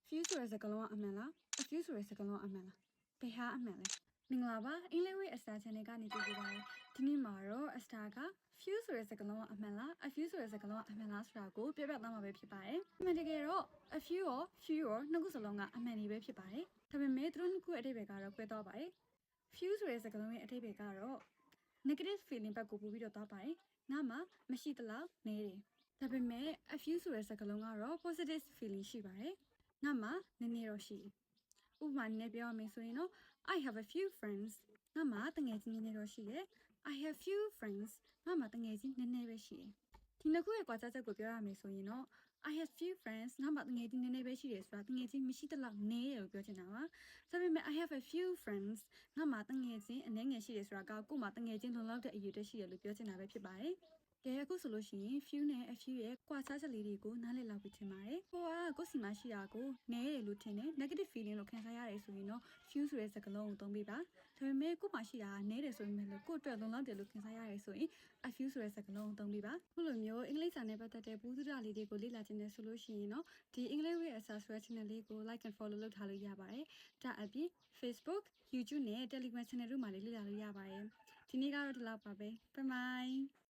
few ဆိုတဲ့စကားလုံးကအမှန်လား a few ဆိုတဲ့စကားလုံးကအမှန်လားဘယ်ဟာအမှန်လဲမင်္ဂလာပါအင်္ဂလိပ်ဝေးအစတာ channel ကနေကြည့်ကြပါမယ်ဒီနေ့မှာတော့အစတာက few ဆိုတဲ့စကားလုံးကအမှန်လား a few ဆိုတဲ့စကားလုံးကအမှန်လားဆိုတာကိုပြပြသွားမှာပဲဖြစ်ပါတယ်အမှန်တကယ်တော့ a few ရော few ရောနှစ်ခုစလုံးကအမှန်တွေပဲဖြစ်ပါတယ်ဒါပေမဲ့သူတို့နှစ်ခုရဲ့အဓိပ္ပာယ်ကတော့ကွဲသွားပါတယ် few ဆိုတဲ့စကားလုံးရဲ့အဓိပ္ပာယ်ကတော့ negative feeling ဘက်ကိုပို့ပြီးတော့သွားပါတယ်ငါမှမရှိသလောက်နေတယ်ဒါပေမဲ့ a few ဆိုတဲ့စကားလုံးကတော့ positive feeling ရှိပါတယ်ငါမှနည်းနည်းတော့ရှိဥပမာနဲ့ပြောရမယ်ဆိုရင်တော့ I have a few friends ငါမှတငယ်ချင်းနည်းနည်းတော့ရှိတယ် I have few friends ငါမှတငယ်ချင်းနည်းနည်းပဲရှိတယ်ဒီနှစ်ခုရဲ့ကွာခြားချက်ကိုပြောရမယ်ဆိုရင်တော့ I have few friends ငါမှတငယ်ချင်းနည်းနည်းပဲရှိတယ်ဆိုတာတငယ်ချင်းမရှိသလောက်နည်းတယ်လို့ပြောချင်တာပါဒါပေမဲ့ I have a few friends ငါမှတငယ်ချင်းအနည်းငယ်ရှိတယ်ဆိုတာကကို့မှာတငယ်ချင်းလုံလောက်တဲ့အရေးတက်ရှိတယ်လို့ပြောချင်တာပဲဖြစ်ပါတယ်ကဲအခုဆိုလို့ရှိရင် few နဲ့ a few ရဲ့ကွာခြားချက်လေးတွေကိုနားလည်လောက်ပြီးထင်ပါတယ်။ကိုကကိုယ်စီမှာရှိတာကိုနည်းတယ်လို့ထင်တယ် negative feeling လို့ခံစားရတယ်ဆိုရင်တော့ few ဆိုတဲ့စကားလုံးကိုသုံးပေးပါ။ဒါပေမဲ့ကိုယ်မှာရှိတာကနည်းတယ်ဆိုပေမဲ့လည်းကိုယ့်အတွက်လုံလောက်တယ်လို့ခံစားရတယ်ဆိုရင် a few ဆိုတဲ့စကားလုံးကိုသုံးပေးပါ။ခုလိုမျိုးအင်္ဂလိပ်စာနဲ့ပတ်သက်တဲ့ဘူးစရာလေးတွေကိုလေ့လာခြင်းနဲ့ဆိုလို့ရှိရင်တော့ဒီအင်္ဂလိပ်ရဲ့အစာဆွဲ channel လေးကို like and follow လုပ်ထားလို့ရပါတယ်။ဒါအပြင် Facebook, YouTube နဲ့ Telegram channel တို့မှာလည်းလေ့လာလို့ရပါတယ်။ဒီနေ့ကတော့ဒီလောက်ပါပဲ။ Bye bye